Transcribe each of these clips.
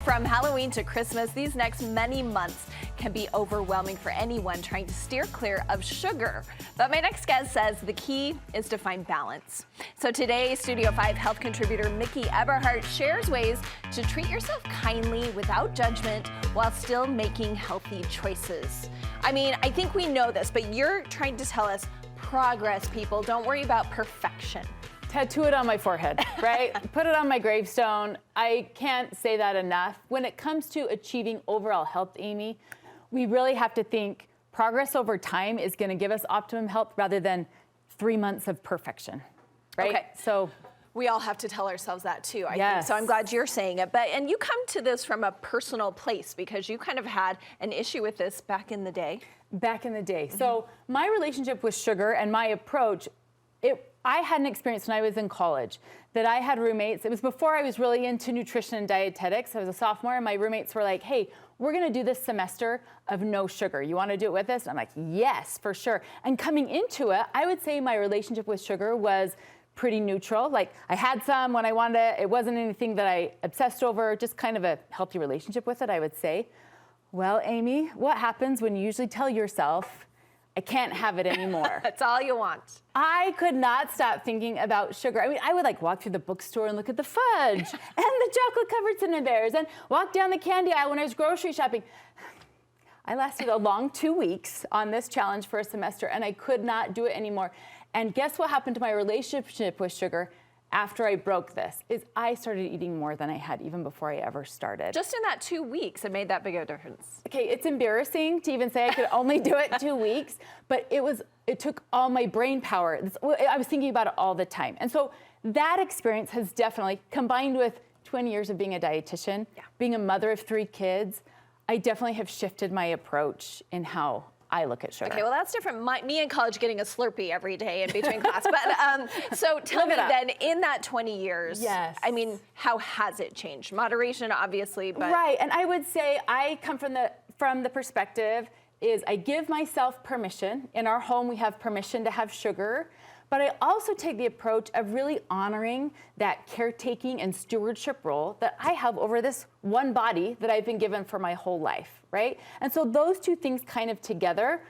From Halloween to Christmas, these next many months can be overwhelming for anyone trying to steer clear of sugar. But my next guest says the key is to find balance. So today, Studio 5 health contributor Miki Eberhardt shares ways to treat yourself kindly without judgment while still making healthy choices. I mean, I think we know this, but you're trying to tell us progress, people. Don't worry about perfection. Tattoo it on my forehead, right? Put it on my gravestone. I can't say that enough. When it comes to achieving overall health, Amy, we really have to think progress over time is going to give us optimum health rather than 3 months of perfection, right? Okay. So we all have to tell ourselves that too, I think. Yes. So I'm glad you're saying it. And you come to this from a personal place because you kind of had an issue with this back in the day. Back in the day. So my relationship with sugar and my approach, I had an experience when I was in college that I had roommates. It was before I was really into nutrition and dietetics. I was a sophomore and my roommates were like, hey, we're gonna do this semester of no sugar. You wanna do it with us? And I'm like, yes, for sure. And coming into it, I would say my relationship with sugar was pretty neutral. Like I had some when I wanted it. It wasn't anything that I obsessed over, just kind of a healthy relationship with it, I would say. Well, Amy, what happens when you usually tell yourself, I can't have it anymore? That's all you want. I could not stop thinking about sugar. I mean, I would like walk through the bookstore and look at the fudge and the chocolate-covered Cinnamon Bears and walk down the candy aisle when I was grocery shopping. I lasted a long 2 weeks on this challenge for a semester and I could not do it anymore. And guess what happened to my relationship with sugar after I broke this is I started eating more than I had even before I ever started. Just in that 2 weeks, it made that big of a difference. Okay, it's embarrassing to even say I could only do it 2 weeks, but it took all my brain power. I was thinking about it all the time. And so that experience has definitely, combined with 20 years of being a dietitian, being a mother of 3 kids, I definitely have shifted my approach in how I look at sugar. Okay, well that's different. Me in college getting a Slurpee every day in between class. But so tell me then, in that 20 years, yes. I mean, how has it changed? Moderation, obviously, but right. And I would say I come from the perspective is I give myself permission. In our home, we have permission to have sugar. But I also take the approach of really honoring that caretaking and stewardship role that I have over this one body that I've been given for my whole life, right? And so those two things kind of together,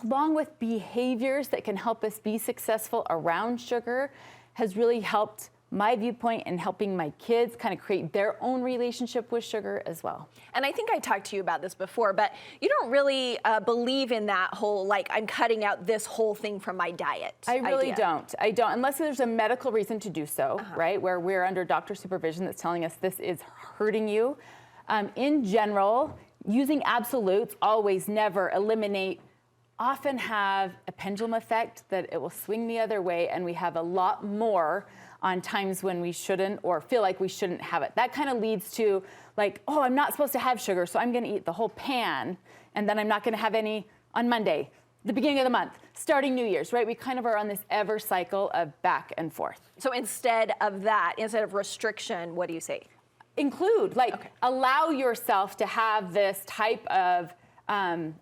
along with behaviors that can help us be successful around sugar, has really helped my viewpoint and helping my kids kind of create their own relationship with sugar as well. And I think I talked to you about this before, but you don't really believe in that whole, like, I'm cutting out this whole thing from my diet. I really don't. I don't, unless there's a medical reason to do so, right? Where we're under doctor supervision that's telling us this is hurting you. In general, using absolutes, always, never, eliminate, often have a pendulum effect that it will swing the other way, and we have a lot more on times when we shouldn't or feel like we shouldn't have it. That kind of leads to like, oh, I'm not supposed to have sugar, so I'm gonna eat the whole pan, and then I'm not gonna have any on Monday, the beginning of the month, starting New Year's, right? We kind of are on this ever cycle of back and forth. So instead of that, instead of restriction, what do you say? Include, like, allow yourself to have this type of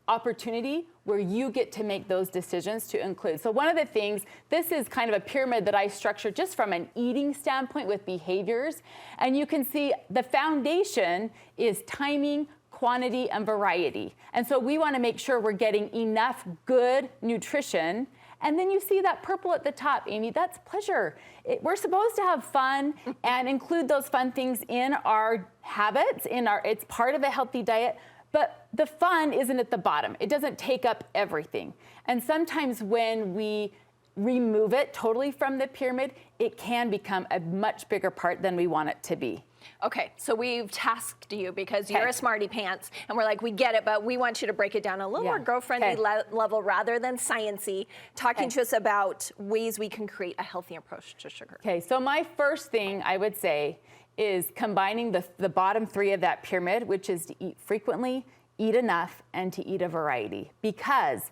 opportunity where you get to make those decisions to include. So one of the things, this is kind of a pyramid that I structured just from an eating standpoint with behaviors. And you can see the foundation is timing, quantity, and variety. And so we want to make sure we're getting enough good nutrition. And then you see that purple at the top, Amy, that's pleasure. We're supposed to have fun and include those fun things in our habits, it's part of a healthy diet. But the fun isn't at the bottom. It doesn't take up everything. And sometimes when we remove it totally from the pyramid, it can become a much bigger part than we want it to be. Okay, so we've tasked you because you're a smarty pants, and we're like, we get it, but we want you to break it down a little more girl-friendly level rather than science-y, talking to us about ways we can create a healthy approach to sugar. Okay, so my first thing I would say is combining the bottom 3 of that pyramid, which is to eat frequently, eat enough, and to eat a variety. Because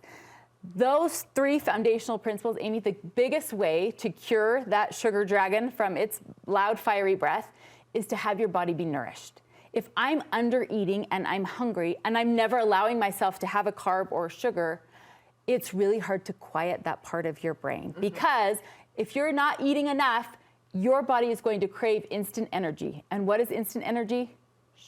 those 3 foundational principles, Amy, the biggest way to cure that sugar dragon from its loud, fiery breath is to have your body be nourished. If I'm under eating and I'm hungry and I'm never allowing myself to have a carb or sugar, it's really hard to quiet that part of your brain. Because if you're not eating enough, your body is going to crave instant energy. And what is instant energy?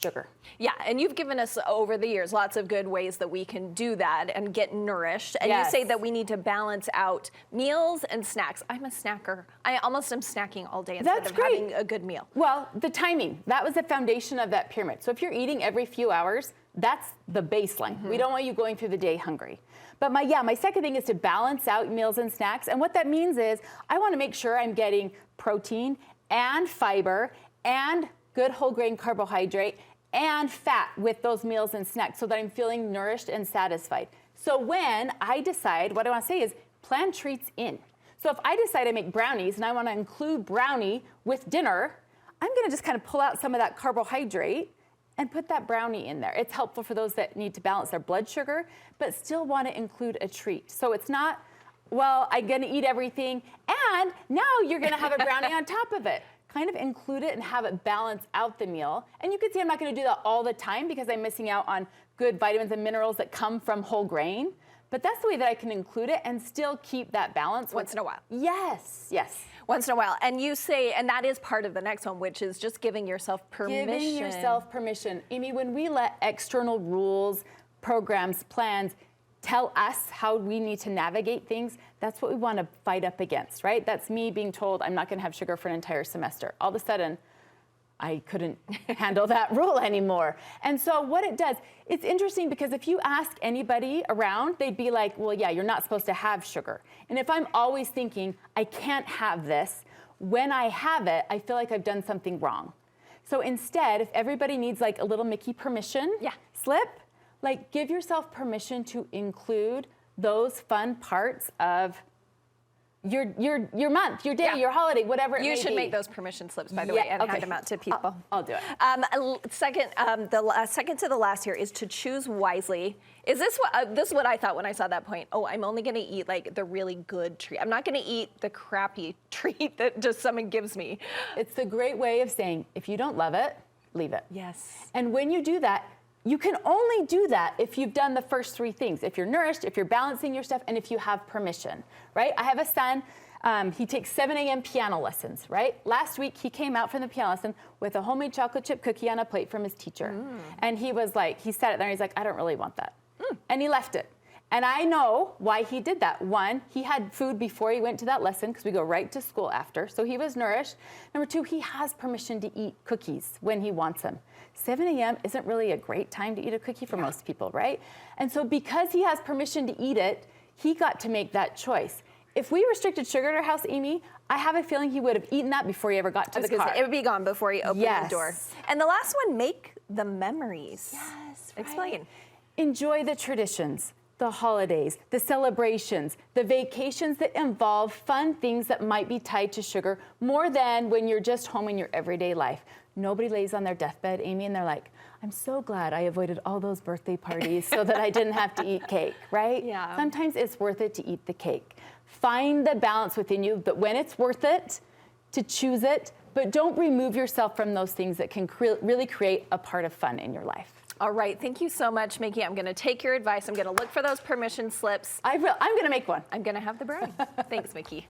sugar. Yeah, and you've given us over the years lots of good ways that we can do that and get nourished. And you say that we need to balance out meals and snacks. I'm a snacker. I almost am snacking all day instead of having a good meal. Well, the timing, that was the foundation of that pyramid. So if you're eating every few hours, that's the baseline. We don't want you going through the day hungry. But my second thing is to balance out meals and snacks. And what that means is I want to make sure I'm getting protein and fiber and good whole grain carbohydrate and fat with those meals and snacks so that I'm feeling nourished and satisfied. So when I decide, what I want to say is plan treats in. So if I decide I make brownies and I want to include brownie with dinner, I'm going to just kind of pull out some of that carbohydrate and put that brownie in there. It's helpful for those that need to balance their blood sugar, but still want to include a treat. So it's not, well, I'm going to eat everything, and now you're going to have a brownie on top of it. Kind of include it and have it balance out the meal. And you can see I'm not going to do that all the time because I'm missing out on good vitamins and minerals that come from whole grain. But that's the way that I can include it and still keep that balance. Once in a while. Yes, yes. Once in a while. And you say, and that is part of the next one, which is just giving yourself permission. Giving yourself permission. Amy, when we let external rules, programs, plans tell us how we need to navigate things, that's what we want to fight up against, right? That's me being told I'm not going to have sugar for an entire semester. All of a sudden, I couldn't handle that rule anymore. And so what it does, it's interesting because if you ask anybody around, they'd be like, well, yeah, you're not supposed to have sugar. And if I'm always thinking, I can't have this, when I have it, I feel like I've done something wrong. So instead, if everybody needs like a little Miki permission slip, like give yourself permission to include those fun parts of your month, your day, your holiday, whatever it may be. You should make those permission slips, by the way, and hand them out to people. I'll do it. Second to the last here is to choose wisely. Is this what I thought when I saw that point? Oh, I'm only going to eat like the really good treat. I'm not going to eat the crappy treat that just someone gives me. It's a great way of saying, if you don't love it, leave it. Yes. And when you do that, you can only do that if you've done the first three things. If you're nourished, if you're balancing your stuff, and if you have permission, right? I have a son, he takes 7 a.m. piano lessons, right? Last week, he came out from the piano lesson with a homemade chocolate chip cookie on a plate from his teacher. And he was like, he sat it there, and he's like, I don't really want that. And he left it. And I know why he did that. One, he had food before he went to that lesson because we go right to school after. So he was nourished. Number two, he has permission to eat cookies when he wants them. 7 a.m. isn't really a great time to eat a cookie for most people, right? And so because he has permission to eat it, he got to make that choice. If we restricted sugar at our house, Amy, I have a feeling he would have eaten that before he ever got to the car. It would be gone before he opened the door. And the last one, make the memories. Yes, Explain. Enjoy the traditions, the holidays, the celebrations, the vacations that involve fun things that might be tied to sugar more than when you're just home in your everyday life. Nobody lays on their deathbed, Amy, and they're like, I'm so glad I avoided all those birthday parties so that I didn't have to eat cake, right? Yeah. Sometimes it's worth it to eat the cake. Find the balance within you, but when it's worth it, to choose it, but don't remove yourself from those things that can really create a part of fun in your life. All right, thank you so much, Miki. I'm going to take your advice. I'm going to look for those permission slips. I'm going to make one. I'm going to have the brownie. Thanks, Miki.